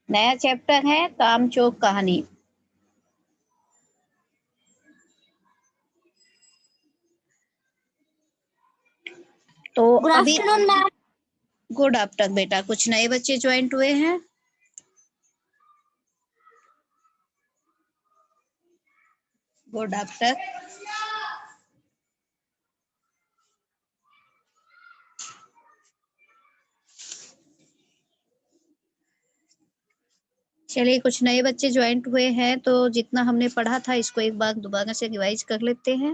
नया चैप्टर है कामचोर कहानी। तो गुड अभी आफ्टरनून मैम। गुड आफ्टर बेटा, कुछ नए बच्चे ज्वाइंट हुए हैं। Good after. चलिए, कुछ नए बच्चे ज्वाइंट हुए हैं तो जितना हमने पढ़ा था इसको एक बार दोबारा से रिवाइज कर लेते हैं।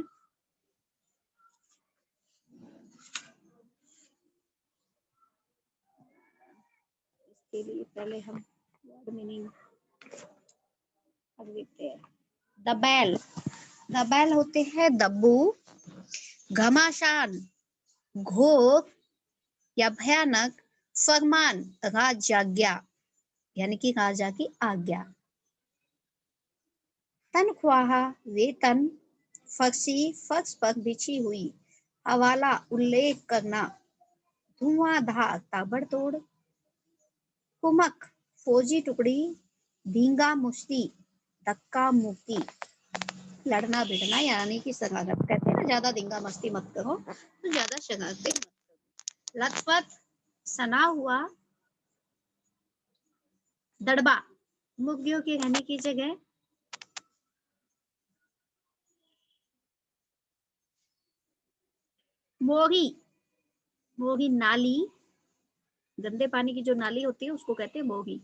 इसके लिए पहले हम वर्ड मीनिंग पढ़ लेते हैं। दबैल, दबैल होते हैं दब्बू, घमासान, घोर या भयानक, फरमान, राजाज्ञा यानी कि राजा की आज्ञा। तनख्वाह, वेतन, फर्शी, फर्श पर बिछी हुई, हवाला, उल्लेख करना, धुआंधार, ताबड़तोड़, कुमक, फौजी टुकड़ी, धींगा मुश्ती, धक्का मुक्की, लड़ना भिड़ना यानी कि शरारत। कहते हैं ना, ज्यादा धींगा मस्ती मत करो तो ज्यादा शरारतें मत करो। लथपथ, सना हुआ, दड़बा, मुर्गियों के रहने की जगह। मोगी, मोगी नाली, गंदे पानी की जो नाली होती है उसको कहते हैं मोगी।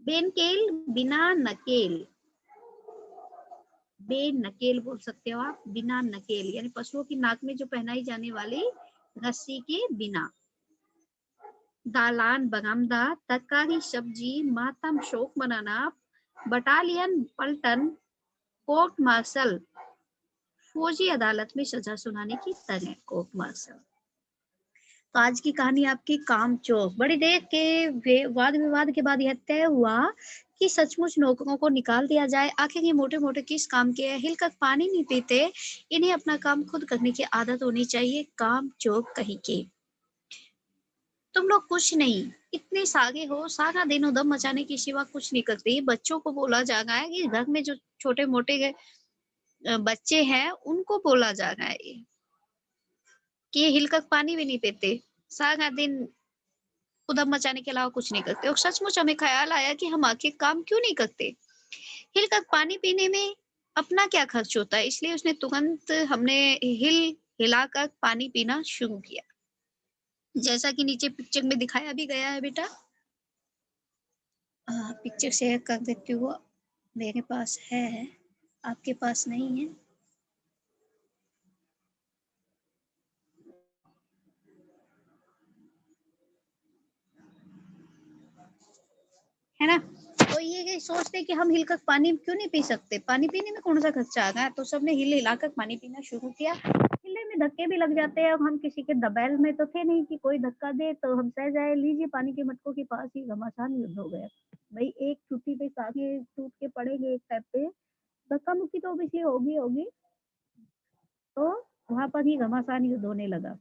बेनकेल, बिना नकेल, बेनकेल बोल सकते हो आप, बिना नकेल यानी पशुओं की नाक में जो पहनाई जाने वाली रस्सी के बिना। दालान, बरामदा, तरकारी, सब्जी, मातम, शोक मनाना, बटालियन, पलटन, कोर्ट मार्शल, फौजी अदालत में सजा सुनाने की तरह, कोर्ट मार्शल। तो आज की कहानी आपकी कामचोर। बड़ी देर के वाद विवाद के बाद यह तय हुआ कि सचमुच नौकरों को निकाल दिया जाए। आखिर ये मोटे मोटे किस काम के हैं, हिलकर पानी नहीं पीते, इन्हें अपना काम खुद करने की आदत होनी चाहिए। कामचोर कहीं के। तुम लोग कुछ नहीं, इतने सागे हो, सारा दिन उधम मचाने की सिवा कुछ नहीं करते। बच्चों को बोला जा रहा है कि घर में जो छोटे मोटे बच्चे हैं उनको बोला जा रहा है कि ये हिलकर पानी भी नहीं पीते, सारा दिन उधम मचाने के अलावा कुछ नहीं करते। और सचमुच हमें ख्याल आया कि हम आखिर काम क्यों नहीं करते। हिलकर पानी पीने में अपना क्या खर्च होता है, इसलिए उसने तुरंत हमने हिलाकर पानी पीना शुरू किया, जैसा कि नीचे पिक्चर में दिखाया भी गया है बेटा। पिक्चर शेयर कर देती हूँ, मेरे पास है, आपके पास नहीं है ना। तो ये सोचते कि हम हिलकर पानी क्यों नहीं पी सकते, पानी पीने में कौन सा खर्चा आ गया। तो सबने हिल हिलाकर पानी पीना शुरू किया। हिले में धक्के भी लग जाते हैं। अब हम किसी के दबैल में तो थे नहीं कि कोई धक्का दे तो हम सह जाए। लीजिए, पानी के मटकों के पास ही घमासान युद्ध हो गया। भाई एक छुट्टी पे सारे टूट के पड़ेंगे एक टाइप पे, धक्का मुक्की तो ऑब्वियसली होगी होगी। तो वहां पर ही घमासान युद्ध होने लगा।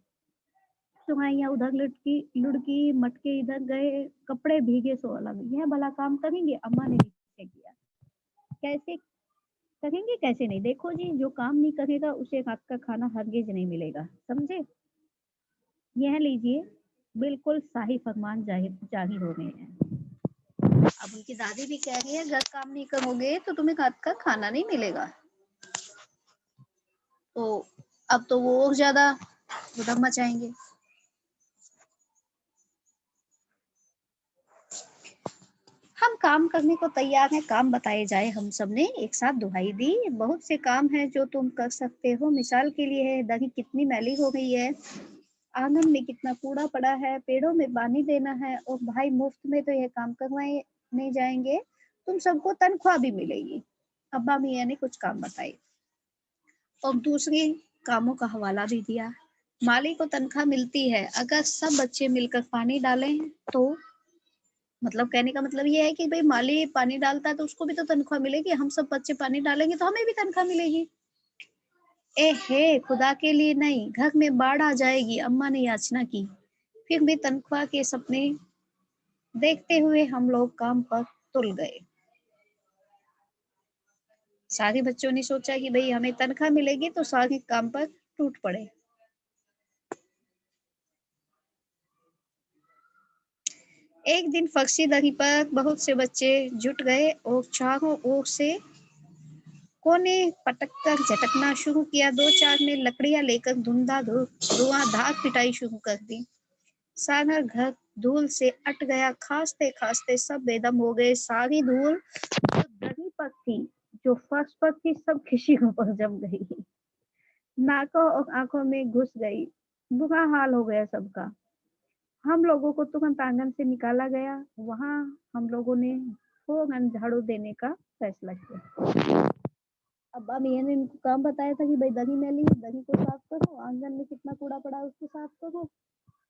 सुहाइयाँ उधर लुढ़की लुढ़की, मटके इधर गए, कपड़े भीगे सो अलग। यह भला काम करेंगे, अम्मा ने निश्चय किया। कैसे करेंगे कैसे नहीं, देखो जी, जो काम नहीं करेगा उसे रात का खाना हरगिज नहीं मिलेगा, समझे। यह लीजिए, बिल्कुल शाही फरमान जारी हो रहे हैं। अब उनकी दादी भी कह रही है, घर काम नहीं करोगे तो तुम्हें रात का खाना नहीं मिलेगा। तो अब तो वो और ज्यादा उधम मचाएंगे। हम काम करने को तैयार हैं, काम बताए जाए। हम सब ने एक साथ दुहाई दी। बहुत से काम हैं जो तुम कर सकते हो। मिसाल के लिए है, दही कितनी मैली हो गई है, आंगन में कितना कूड़ा पड़ा है, पेड़ों में पानी देना है, और भाई मुफ्त में तो यह काम करवाए नहीं जाएंगे, तुम सबको तनख्वाह भी मिलेगी। अब्बा मियाँ ने कुछ काम बताए और दूसरे कामों का हवाला भी दिया। माली को तनख्वाह मिलती है अगर सब बच्चे मिलकर पानी डालें तो। मतलब कहने का मतलब ये है कि भाई माली पानी डालता है तो उसको भी तो तनख्वाह मिलेगी, हम सब बच्चे पानी डालेंगे तो हमें भी तनख्वाह मिलेगी। ए हे, खुदा के लिए नहीं, घर में बाढ़ आ जाएगी, अम्मा ने याचना की। फिर भी तनख्वाह के सपने देखते हुए हम लोग काम पर तुल गए। सारे बच्चों ने सोचा कि भाई हमें तनख्वाह मिलेगी तो सारे काम पर टूट पड़े। एक दिन फर्शी दही पर बहुत से बच्चे जुट गए और चारों ओर से कोने पटक कर झटकना शुरू किया। दो चार ने लकड़ियां लेकर धुआंधार पिटाई शुरू कर दी। सारा घर धूल से अट गया। खांसते खांसते सब बेदम हो गए। सारी धूल जो दही पर थी, जो फर्श पर थी, सब खिड़कियों पर जम गई, नाकों और आंखों में घुस गई। बुरा हाल हो गया सबका। हम लोगों को तुरंत आंगन से निकाला गया। वहां हम लोगों ने फौरन झाड़ू देने का फैसला किया। अब ये ने इनको काम बताया था कि भाई दही मैली है, दही को साफ करो, आंगन में कितना कूड़ा पड़ा है उसको साफ करो,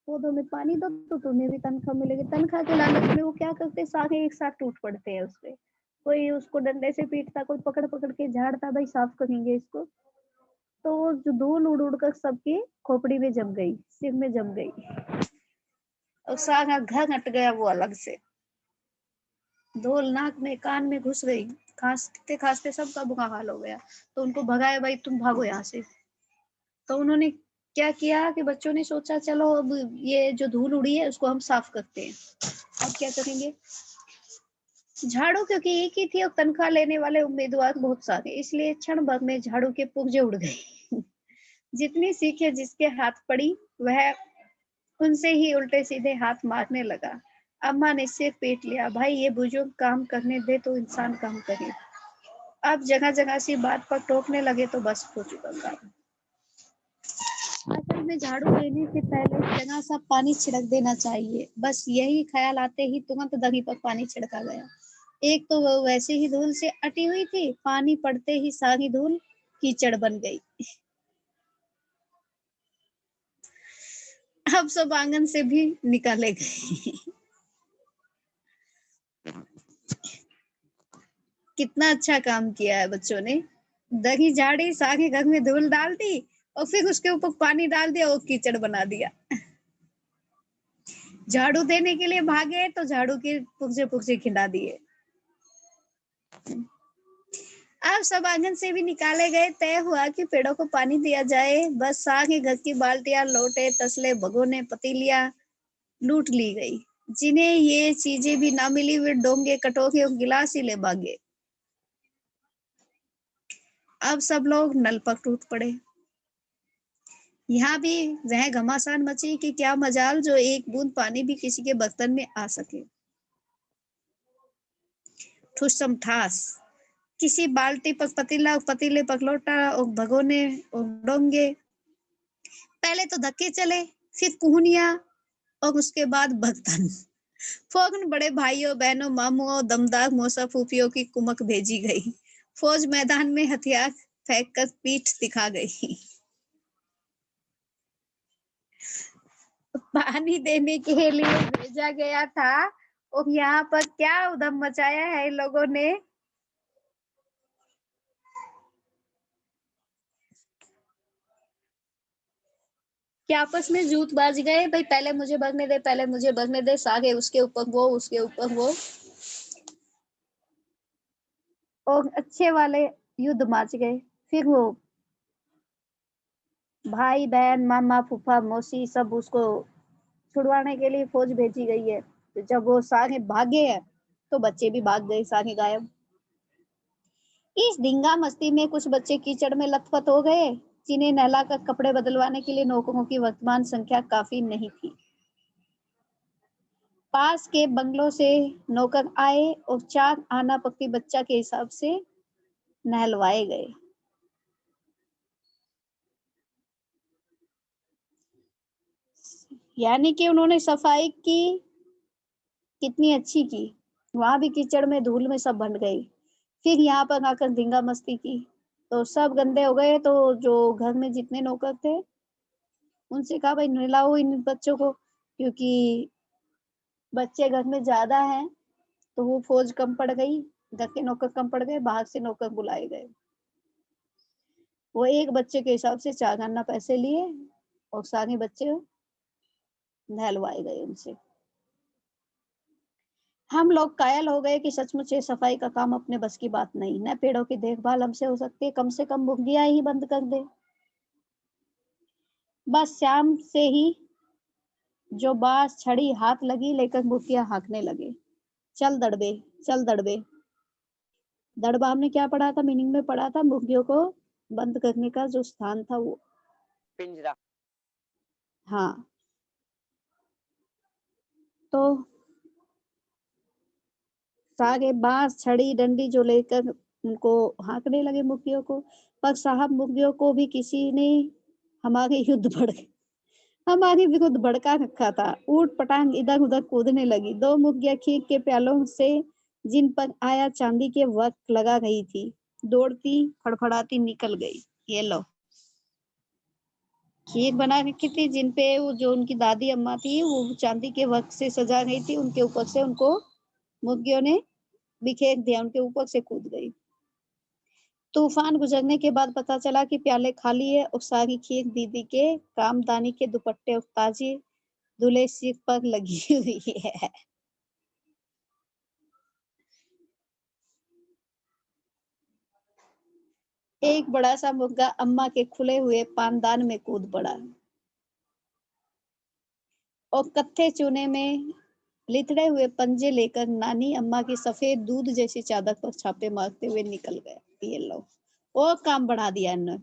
पौधों में पानी दो तो तुम्हें भी तनख्वाह मिलेगी। तनख्वाह के लालच में वो क्या करते, सारे एक साथ टूट पड़ते हैं उसपे। कोई उसको डंडे से पीटता, कोई पकड़ पकड़ के झाड़ता, भाई साफ करेंगे इसको। तो वो जो धूल उड़ उड़ कर सबकी खोपड़ी में जम गई, सिर में जम गई, और सारा घर हट गया वो अलग से। धूल नाक में कान में घुस गई। खांसते खांसते सबका बुरा हाल हो गया। तो उनको भगाया, भाई तुम भागो यहाँ से। तो उन्होंने क्या किया कि बच्चों ने सोचा चलो अब ये जो धूल उड़ी है उसको हम साफ करते हैं। अब क्या करेंगे, झाड़ू क्योंकि एक ही थी और तनख्वाह लेने वाले उम्मीदवार बहुत सारे, इसलिए क्षण भर में झाड़ू के पुर्जे उड़ गए। जितनी सीखे जिसके हाथ पड़ी वह उनसे ही उल्टे सीधे हाथ मारने लगा। अम्मा ने सिर पीट लिया, भाई ये बुजुर्ग काम करने दे तो इंसान काम करे। अब जगह जगह से बात पर टोकने लगे तो बस हो चुका काम। असल में झाड़ू देने से पहले जगह सा पानी छिड़क देना चाहिए। बस यही ख्याल आते ही तुरंत दही पर पानी छिड़का गया। एक तो वो वैसे ही धूल से अटी हुई थी, पानी पड़ते ही सारी धूल कीचड़ बन गई। अब सब आंगन से भी निकाले गए। कितना अच्छा काम किया है बच्चों ने। दही झाड़ी, सारे घर में धूल डाल दी और फिर उसके ऊपर पानी डाल दिया और कीचड़ बना दिया। झाड़ू देने के लिए भागे तो झाड़ू के पुर्जे पुर्जे खिंडा दिए। अब सब आंगन से भी निकाले गए। तय हुआ कि पेड़ों को पानी दिया जाए। बस सारे घर की बाल्टियां, लोटे, तसले, भगोने, पतीलियां लूट ली गई। जिन्हें ये चीजें भी ना मिली वे डोंगे, कटोरे और गिलास ही ले भागे। अब सब लोग नल पर टूट पड़े। यहाँ भी वह घमासान मची कि क्या मजाल जो एक बूंद पानी भी किसी के बर्तन में आ सके। ठुसम ठास, किसी बाल्टी पर पतीला, पतीले पर लोटा और भगोने और डोंगे। पहले तो धक्के चले, फिर कुहनिया और उसके बाद बर्तन। फौरन बड़े भाइयों, बहनों, मामुओं, दमदार मौसा फूफियों की कुमक भेजी गई। फौज मैदान में हथियार फेंक कर पीठ दिखा गई। पानी देने के लिए भेजा गया था और यहाँ पर क्या उधम मचाया है इन लोगों ने। कि आपस में जूत बाज गए, भाई पहले मुझे भगने दे, पहले मुझे भगने दे, सागे उसके ऊपर वो, उसके ऊपर वो, और अच्छे वाले युद्ध मच गए। फिर वो भाई बहन, मामा, फूफा, मौसी सब उसको छुड़वाने के लिए फौज भेजी गई है। तो जब वो सारे भागे हैं तो बच्चे भी भाग गए, सारे गायब। इस धिंगा मस्ती में कुछ बच्चे कीचड़ में लथपथ हो गए, जिन्हें नहलाकर कपड़े बदलवाने के लिए नौकरों की वर्तमान संख्या काफी नहीं थी। पास के बंगलों से नौकर आए और 4 आना पकती बच्चा के हिसाब से नहलवाए गए। यानी कि उन्होंने सफाई की, कितनी अच्छी की। वहां भी कीचड़ में धूल में सब बन गई। फिर यहाँ पर आकर धिंगा मस्ती की तो सब गंदे हो गए। तो जो घर में जितने नौकर थे उनसे कहा, भाई नहलाओ इन बच्चों को, क्योंकि बच्चे घर में ज्यादा हैं। तो वो फौज कम पड़ गई, घर के नौकर कम पड़ गए, बाहर से नौकर बुलाए गए। वो एक बच्चे के हिसाब से 4 आना पैसे लिए और सारे बच्चे नहलवाए गए उनसे। हम लोग कायल हो गए कि सचमुच ये सफाई का काम अपने बस की बात नहीं। न पेड़ों की देखभाल हमसे हो सकती है, कम से कम मुर्गियां ही बंद कर दे। बस शाम से ही जो बांस छड़ी हाथ लगी लेकर मुर्गियां हाँकने लगे। चल दड़बे, चल दड़बे। दड़बा हमने क्या पढ़ा था, मीनिंग में पढ़ा था मुर्गियों को बंद करने का जो स्थान था वो। पिंजरा। हाँ, तो सारे बांस छड़ी डंडी जो लेकर उनको हाँकने लगे मुर्गियों को। पर साहब मुर्गियों को भी किसी ने हमारे युद्ध बढ़ हमारे विरुद्ध भड़का रखा था। ऊट पटांग इधर उधर कूदने लगी। दो मुर्गियां खीर के प्यालों से जिन पर आया चांदी के वक्त लगा गई थी, दौड़ती फड़फड़ाती निकल गई। ये लो, खीर बना रखी थी जिन पे वो जो उनकी दादी अम्मा थी वो चांदी के वक्त से सजा गई थी, उनके ऊपर से उनको मुर्गियों ने बिखेर दिया, उनके ऊपर से कूद गई। तूफान गुजरने के बाद पता चला कि प्याले खाली है और सारी खीर दीदी के कामदानी के दुपट्टे और ताजी दूल्हे सिर पर लगी हुई है। एक बड़ा सा मुर्गा अम्मा के खुले हुए पानदान में कूद पड़ा और कत्थे चूने में लिथड़े हुए पंजे लेकर नानी अम्मा की सफेद दूध जैसी चादर पर छापे मारते हुए निकल गए। ये लो, और काम बढ़ा दिया इन्होंने।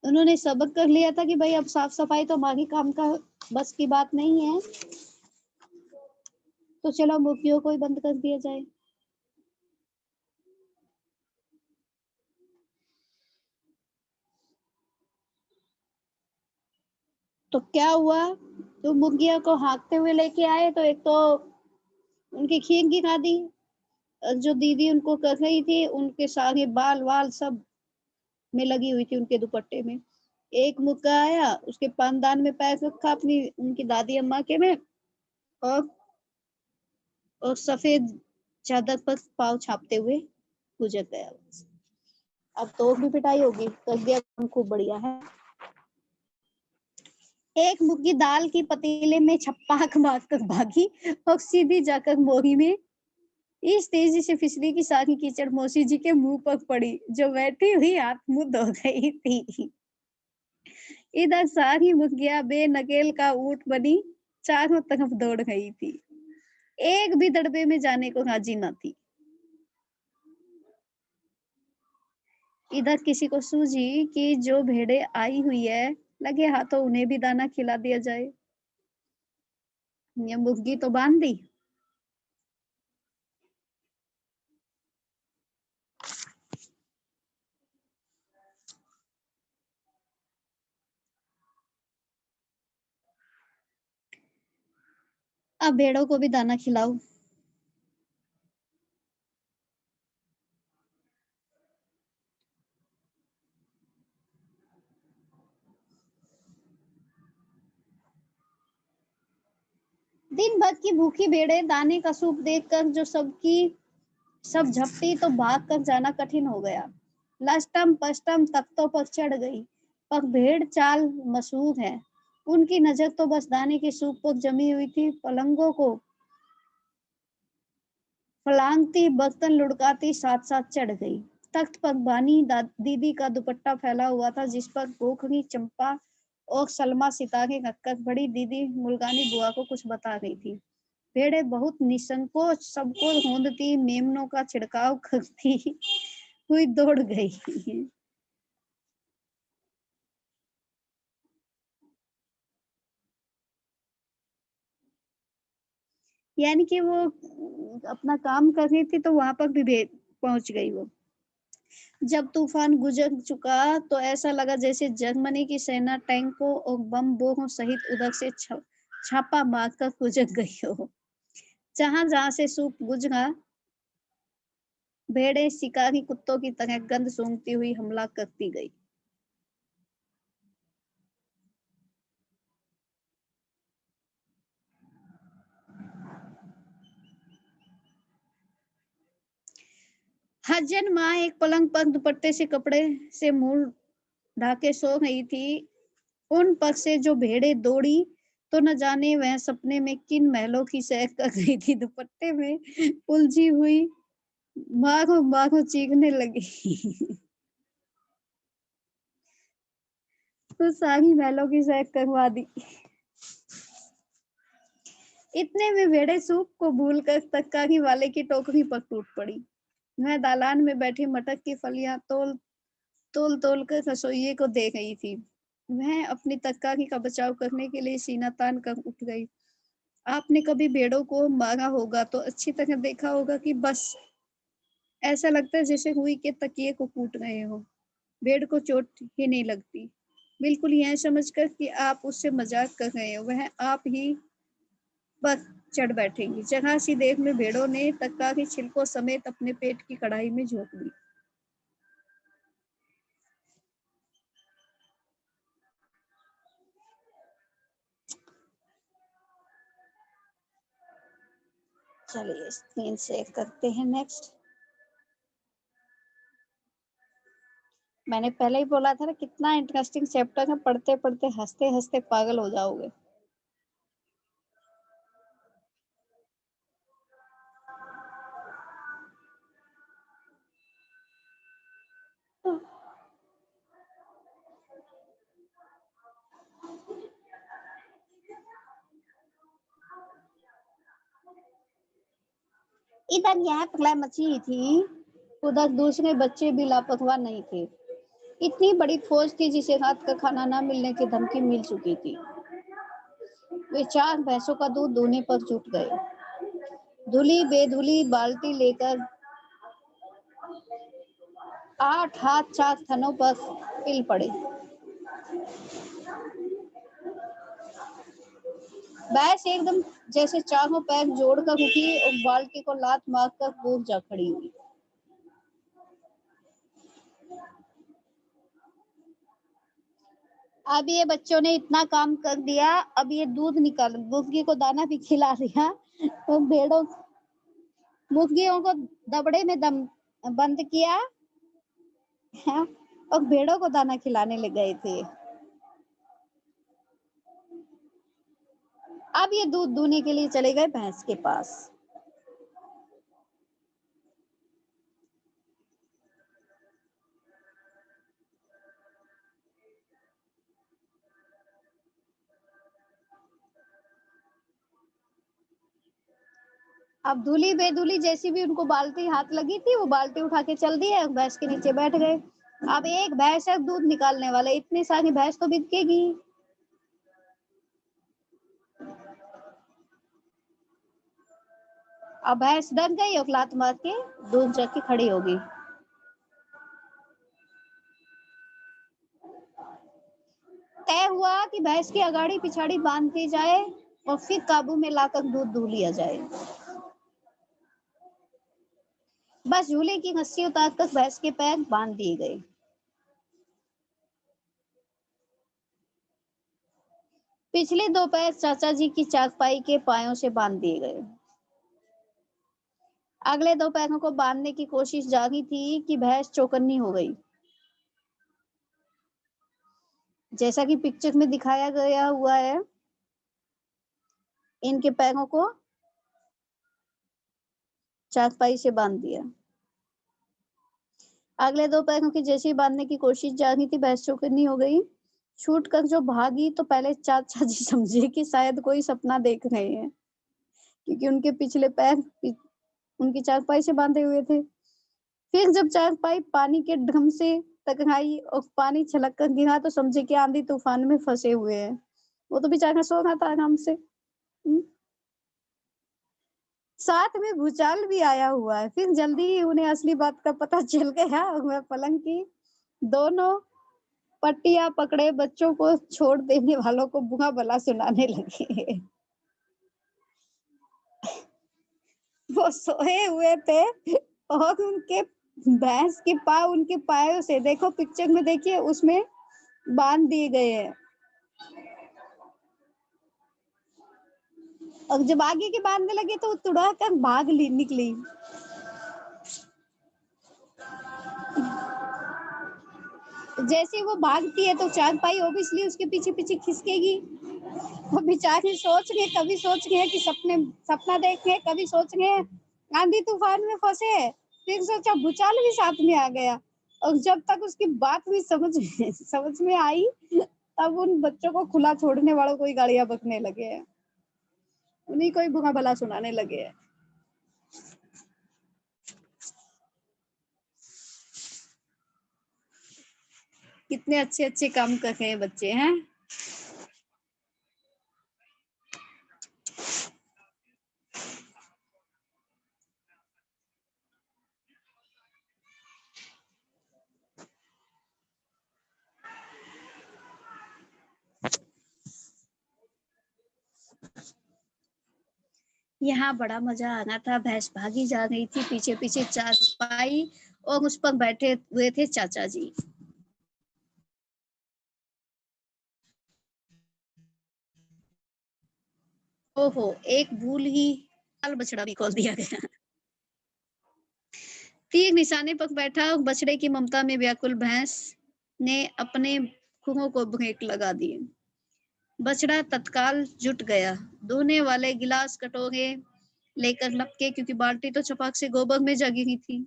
उन्होंने सबक कर लिया था कि भाई अब साफ सफाई तो हमारी काम का बस की बात नहीं है, तो चलो मुर्गियों को ही बंद कर दिया जाए। तो क्या हुआ, तो मुर्गियों को हाँकते हुए लेके आए तो एक तो उनकी खीर गिरा दी। जो दीदी उनको कर रही थी उनके सारे बाल वाल सब में लगी हुई थी, उनके दुपट्टे में। एक मुर्गा आया, उसके पानदान में पैर रखा अपनी उनकी दादी अम्मा के में, और और सफेद चादर पर पाँव छापते हुए गुजर गया। अब तो भी पिटाई होगी, कर दिया काम खूब बढ़िया है। एक मुर्गी दाल की पतीले में छप्पाक मारकर भागी और सीधी जाकर मोरी में इस तेजी से फिसली की सारी कीचड़ मौसी जी के मुंह पर पड़ी, जो बैठी हुई हाथ मुंह धो गई थी। इधर सारी मुर्गियां बेनकेल का ऊंट बनी चारों तरफ दौड़ गई थी, एक भी दड़बे में जाने को राजी न थी। इधर किसी को सूझी कि जो भेड़े आई हुई है लगे हाथों उन्हें भी दाना खिला दिया जाए। ये मुर्गी तो बांध दी। अब भेड़ों को भी दाना खिलाओ। दिन भर की भूखी भेड़ें दाने का सूप देखकर जो सब झपटी तो भाग कर जाना कठिन हो गया। लष्टम पष्टम तख्तों पर चढ़ गई, पर भेड़ चाल मशहूर है। उनकी नजर तो बस दाने की सूप पर जमी हुई थी। पलंगों को फलांगती बर्तन लुढ़काती साथ साथ चढ़ गई। तख्त पर बानी दीदी का दुपट्टा फैला हुआ था, जिस पर गोखरी चंपा और सलमा सितारे रखकर बड़ी दीदी मुल्गानी बुआ को कुछ बता रही थी। भेड़ें बहुत निसंकोच सबको रौंदती मेमनों का छिड़काव करती हुई दौड़ गई। यानी कि वो अपना काम कर रही थी तो वहां पर भी पहुंच गई वो। जब तूफान गुजर चुका तो ऐसा लगा जैसे जर्मनी की सेना टैंकों और बम बोरों सहित उधर से छापा मारकर गुजर गई हो। जहां जहां से सूप गुजरा, भेड़ें शिकारी कुत्तों की तरह गंध सूंघती हुई हमला करती गई। हजन माँ एक पलंग पर दुपट्टे से कपड़े से मुंह ढाके सो रही थी। उन पर से जो भेड़ें दौड़ी तो न जाने वह सपने में किन महलों की सैर कर रही थी, दुपट्टे में उलझी हुई माघो माघो चीखने लगी। तो सारी महलों की सैर करवा दी। इतने में भेड़े सूप को भूलकर तरकारी वाले की टोकरी पर टूट पड़ी। वह दालान में बैठी मटर की फलियां तोल तोल तोल कर रसोइये को दे रही थी। वह अपनी तरकारी का बचाव करने के लिए सीना तान कर उठ गई। आपने कभी भेड़ों को मारा होगा तो अच्छी तरह देखा होगा कि बस ऐसा लगता है जैसे रुई के तकिए को कूट रहे हो। भेड़ को चोट ही नहीं लगती, बिल्कुल यह समझकर कि आप उससे मजाक कर रहे हो, वह आप ही पर चढ़ बैठेंगी। जरा सी देर में भेड़ों ने तरकारी छिलकों समेत अपने पेट की कढ़ाई में झोंक दी। चलिए स्क्रीन शेयर करते हैं। नेक्स्ट, मैंने पहले ही बोला था ना कितना इंटरेस्टिंग चैप्टर है, पढ़ते पढ़ते हंसते हंसते पागल हो जाओगे। इधर यह प्रलय मची थी, उधर दूसरे बच्चे भी लापरवाह नहीं थे। इतनी बड़ी फौज थी जिसे रात का खाना न मिलने की धमकी मिल चुकी थी। वे 4 भैंसों का दूध दूहने पर जुट गए। धुली बेधुली बाल्टी लेकर 8 हाथ 4 थनों पर पिल पड़े। भैंस एकदम जैसे चारों पैर जोड़कर उठी और बाल्टी को लात मारकर दूर जा खड़ी हुई। अब ये बच्चों ने इतना काम कर दिया, अब ये दूध निकाल, मुर्गी को दाना भी खिला दिया तो भेड़ों मुर्गियों को दबड़े में दम बंद किया है और भेड़ों को दाना खिलाने लग गए थे। अब ये दूध दूहने के लिए चले गए भैंस के पास। अब धुली बेधुली जैसी भी उनको बाल्टी हाथ लगी थी, वो बाल्टी उठा के चल दी है, भैंस के नीचे बैठ गए। अब एक भैंस है दूध निकालने वाले, इतनी सारी भैंस तो बिकेगी। अब भैंस डर गई और लात मार के दूध जग के खड़ी होगी। तय हुआ कि भैंस की अगाड़ी पिछाड़ी बांध दी जाए और फिर काबू में लाकर दूध दूह लिया जाए। बस झूले की रस्सी उतारकर भैंस के पैर बांध दिए गए। पिछले 2 पैर चाचा जी की चारपाई के पायों से बांध दिए गए। अगले 2 पैरों को बांधने की कोशिश जारी थी कि भैंस चौकन्नी हो गई। जैसा कि पिक्चर में दिखाया गया हुआ है, इनके पैरों को चारपाई से बांध दिया। अगले 2 पैरों की जैसी बांधने की कोशिश जारी थी, भैंस चौकन्नी हो गई। छूट कर जो भागी तो पहले चाचा जी समझे कि शायद कोई सपना देख रहे हैं, क्योंकि उनके पिछले पैर उनकी चारपाई से बांधे हुए थे। फिर जब चारपाई पानी के ड्रम से टकराई और पानी छलक कर गिरा तो समझे कि आंधी तूफान में फंसे हुए हैं। वो तो बेचारा सो रहा था आराम से। साथ में भूचाल भी आया हुआ है। फिर जल्दी ही उन्हें असली बात का पता चल गया और वह पलंग की दोनों पट्टियां पकड़े बच्चों को छोड़ देने वालों को बुरा भला सुनाने लगे। वो सोए हुए थे और उनके भैंस के पाँव उनके पायों से, देखो पिक्चर में देखिए, उसमें बांध दिए गए हैं। और जब आगे के बांधने लगे तो तुड़ा कर भाग निकली। जैसे वो भागती है तो चारपाई ऑब्वियसली उसके पीछे पीछे खिसकेगी वो बेचारी सोच रही है, कभी सोच रही है कि सपना देख रहे, कभी सोच रहे हैं आंधी तूफान में फंसे, फिर सोचा भूचाल भी साथ में आ गया। और जब तक उसकी बात भी समझ में आई, तब उन बच्चों को खुला छोड़ने वालों को ही गालियां बकने लगे हैं, उन्हीं को ही बुरा भला सुनाने लगे हैं। कितने अच्छे अच्छे काम कर रहे हैं बच्चे हैं। यहाँ बड़ा मजा आना था। भैंस भागी जा रही थी, पीछे पीछे चारपाई और उस पर बैठे हुए थे चाचा जी। ओहो, एक भूल ही लाल बछड़ा भी खोल दिया गया। तीर निशाने पर बैठा बछड़े की ममता में व्याकुल भैंस ने अपने खुरों को ब्रेक लगा दिए। बछड़ा तत्काल जुट गया। धोने वाले गिलास कटोरे लेकर लपके, क्योंकि बाल्टी तो छपाक से गोबर में जा गिरी थी।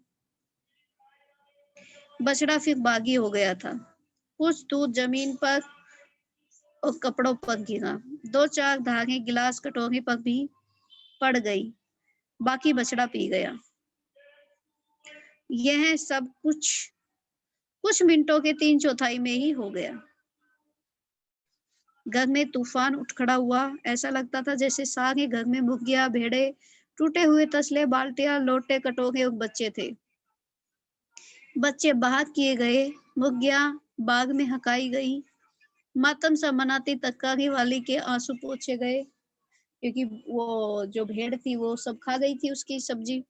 बछड़ा फिर बागी हो गया था। कुछ दूध जमीन पर और कपड़ों पर गिरा। 2-4 धागे गिलास कटोरे पर भी पड़ गई। बाकी बछड़ा पी गया। यह सब कुछ मिनटों के 3/4 में ही हो गया। घर में तूफान उठ खड़ा हुआ। ऐसा लगता था जैसे सारे घर में मुर्गियां, भेड़े, टूटे हुए तसले, बाल्टियां, लोटे, कटोरे और बच्चे थे। बच्चे बाहर किए गए, मुर्गियां बाग में हकाई गई, मातम सा मनाती तरकारी वाली के आंसू पोंछे गए, क्योंकि वो जो भेड़ थी वो सब खा गई थी उसकी सब्जी।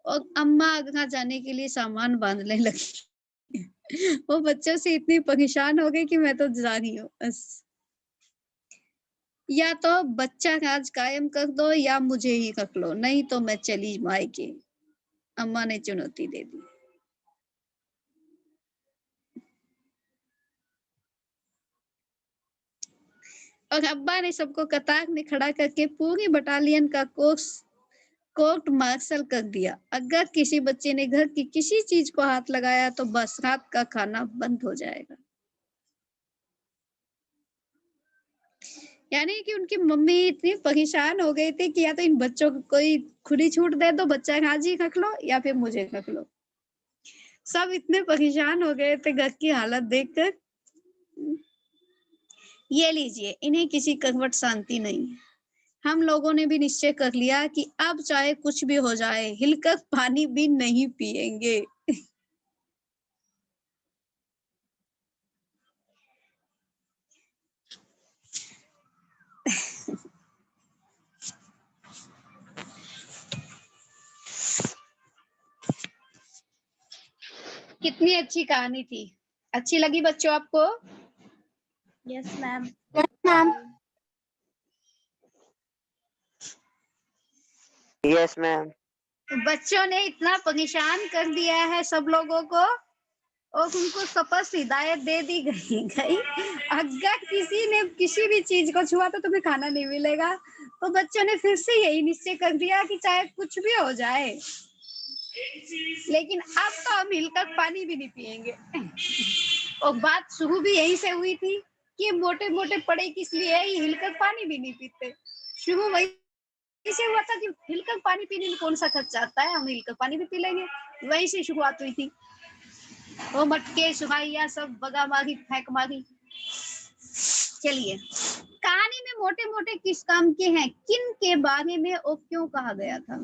और अम्मा आगरा जाने के लिए सामान बांधने लगी। वो बच्चों से इतनी परेशान हो गई कि मैं तो जा रही हूँ बस, या तो बच्चा राज कायम कर दो या मुझे ही रख लो, नहीं तो मैं चली मायके। अम्मा ने चुनौती दे दी। और अब्बा ने सबको कतार में खड़ा करके पूरी बटालियन का कोर्ट मार्शल कर दिया। अगर किसी बच्चे ने घर की किसी चीज को हाथ लगाया तो बस रात का खाना बंद हो जाएगा। यानी कि उनकी मम्मी इतनी परेशान हो गई थी कि या तो इन बच्चों को कोई खुली छूट दे दो, बच्चा हाजी रख लो या फिर मुझे रख लो। सब इतने परेशान हो गए थे घर की हालत देखकर। ये लीजिए, इन्हें किसी करवट शांति नहीं। हम लोगों ने भी निश्चय कर लिया कि अब चाहे कुछ भी हो जाए, हिलकर पानी भी नहीं पिएंगे। कितनी अच्छी कहानी थी। अच्छी लगी बच्चों आपको? Yes ma'am. Yes ma'am. बच्चों ने इतना परेशान कर दिया है सब लोगों को, और उनको स्पष्ट हिदायत दे दी गई अगर किसी ने किसी भी चीज को छुआ तो तुम्हें खाना नहीं मिलेगा। तो बच्चों ने फिर से यही निश्चय कर दिया कि चाहे कुछ भी हो जाए, लेकिन अब तो हम हिलकर पानी भी नहीं पिएंगे। और बात शुरू भी यहीं से हुई थी कि मोटे मोटे पड़े किस लिए, हिलकर पानी भी नहीं पीते। शुरू वही से हुआ था कि हिलकर पानी पीने में कौन सा खर्चा आता है, हम हिलकर पानी भी पी लेंगे। वहीं से शुरुआत हुई थी। वो मटके सुहाइया सब बगा मारी, फेंक मारी। चलिए, कहानी में मोटे मोटे किस काम के हैं, किन के बारे में और क्यों कहा गया था?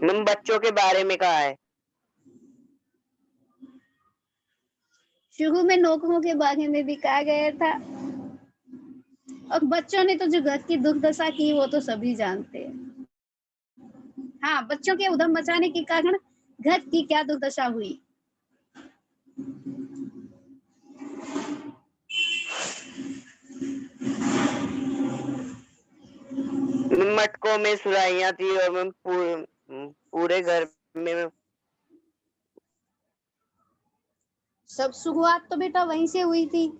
मैम बच्चों के बारे में कहा है। शुरू में नौकरों के बारे में भी कहा गया था, और बच्चों ने तो जो घर की दुर्दशा की वो तो सभी जानते हैं। हाँ, बच्चों के उधम मचाने के कारण घर की क्या दुर्दशा हुई। मटकों में सुराहियां थी और मैम पूरे घर में सब शुरुआत तो बेटा वहीं से हुई थी,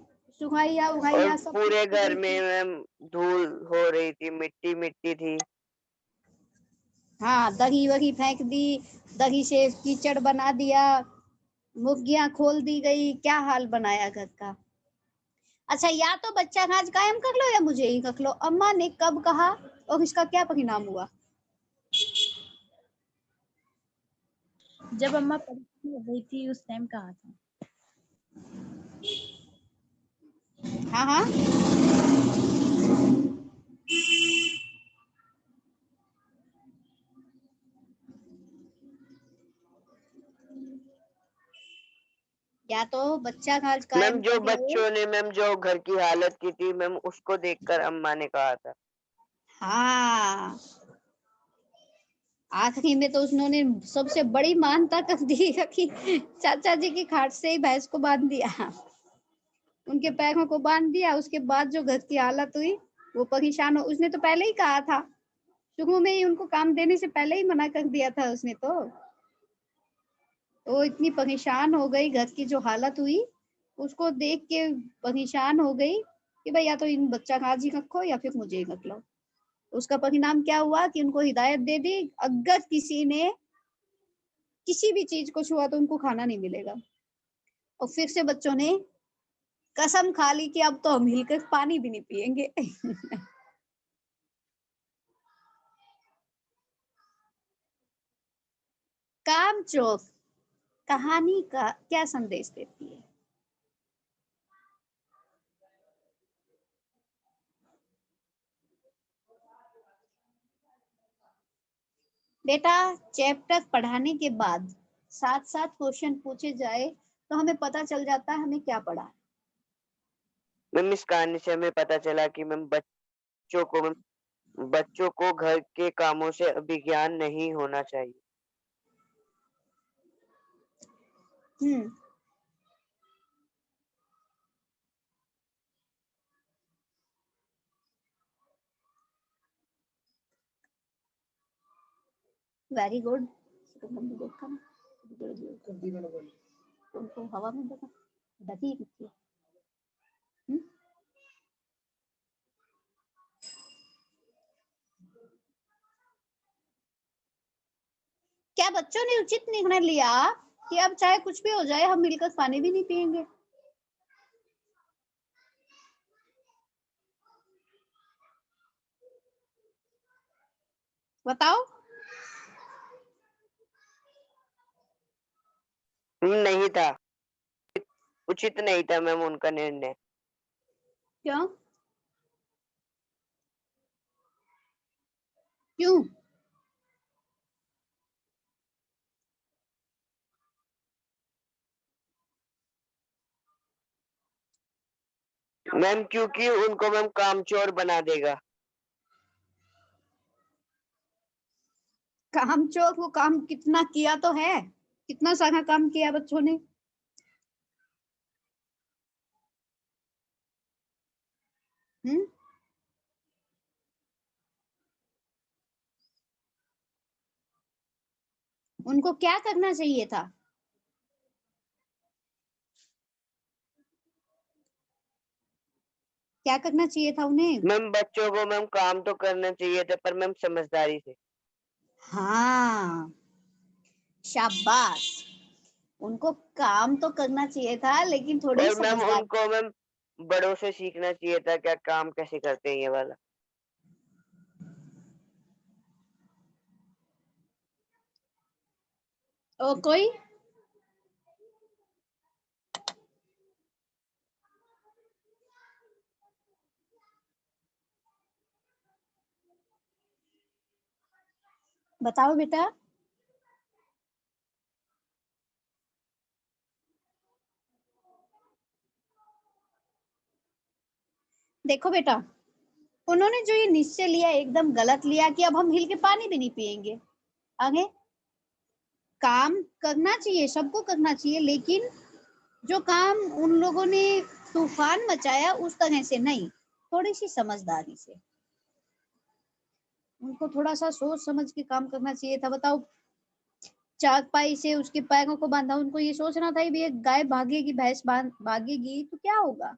सुहाइया और उहाइया सब कुछ पूरे हो घर गई में थी। मैम धूल हो रही थी, मिट्टी मिट्टी थी। हाँ, दही वही फेंक दी, दही से कीचड़ बना दिया, मुर्गियां खोल दी गई, क्या हाल बनाया घर का। अच्छा, या तो बच्चा खाज कायम कर लो या मुझे ही रख लो। अम्मा ने कब कहा और इसका क्या परिणाम हुआ? जब अम्मा परेशान हो गई थी उस टाइम कहा था। हाँ हाँ, या तो बच्चा खाज मैम कायम जो कर लो। बच्चों ने मैम जो घर की हालत की थी मैम, उसको देखकर अम्मा ने कहा था। हाँ, आखिरी में तो उन्होंने सबसे बड़ी मानता कर दी कि चाचा जी की खाट से ही भैंस को बांध दिया, उनके पैरों को बांध दिया। उसके बाद जो घर की हालत हुई, वो परेशान हो। उसने तो पहले ही कहा था, शुरू में ही उनको काम देने से पहले ही मना कर दिया था उसने तो। वो इतनी परेशान हो गई, घर की जो हालत हुई उसको देख के परेशान हो गई कि भाई या तो इन बच्चा काजी रखो या फिर मुझे ही रख लो। उसका परिणाम क्या हुआ कि उनको हिदायत दे दी, अगर किसी ने किसी भी चीज को छुआ तो उनको खाना नहीं मिलेगा। और फिर से बच्चों ने कसम खा ली कि अब तो हम हिलकर पानी भी नहीं पिएंगे। कामचोर कहानी का क्या संदेश देती है? बेटा, चैप्टर पढ़ाने के बाद साथ साथ क्वेश्चन पूछे जाए तो हमें पता चल जाता है हमें क्या पढ़ा है। मैम इस कहानी से हमें पता चला कि मैम बच्चों को घर के कामों से अभिज्ञान नहीं होना चाहिए। हम्म, वेरी गुड। देखा ना, तुमको हवा में देखा ढकी कितनी है। क्या बच्चों ने उचित निर्णय लिया कि अब चाहे कुछ भी हो जाए हम मिलकर पानी भी नहीं पिएंगे? बताओ। नहीं था, उचित नहीं था मैम उनका निर्णय। क्यों? क्यों? मैम क्योंकि उनको मैम कामचोर बना देगा। कामचोर को काम कितना किया तो है, कितना सारा काम किया बच्चों ने। हम्म, उनको क्या करना चाहिए था? क्या करना चाहिए था उन्हें? मैम बच्चों को मैम काम तो करना चाहिए था, पर मैम समझदारी से। हाँ, शाबाश। उनको काम तो करना चाहिए था लेकिन थोड़ी और मैम समझदार। उनको मैम बड़ों से सीखना चाहिए था क्या काम कैसे करते हैं ये वाला। और कोई? बताओ बेटा। देखो बेटा, उन्होंने जो ये निश्चय लिया एकदम गलत लिया कि अब हम हिल के पानी भी नहीं पिएंगे। आगे काम करना चाहिए, सबको करना चाहिए, लेकिन जो काम उन लोगों ने तूफान मचाया उस तरह से नहीं, थोड़ी सी समझदारी से। उनको थोड़ा सा सोच समझ के काम करना चाहिए था। बताओ, चारपाई से उसके पैरों को बांधा, उनको ये सोचना था भी ये गाय भागेगी, भैंस भागेगी तो क्या होगा।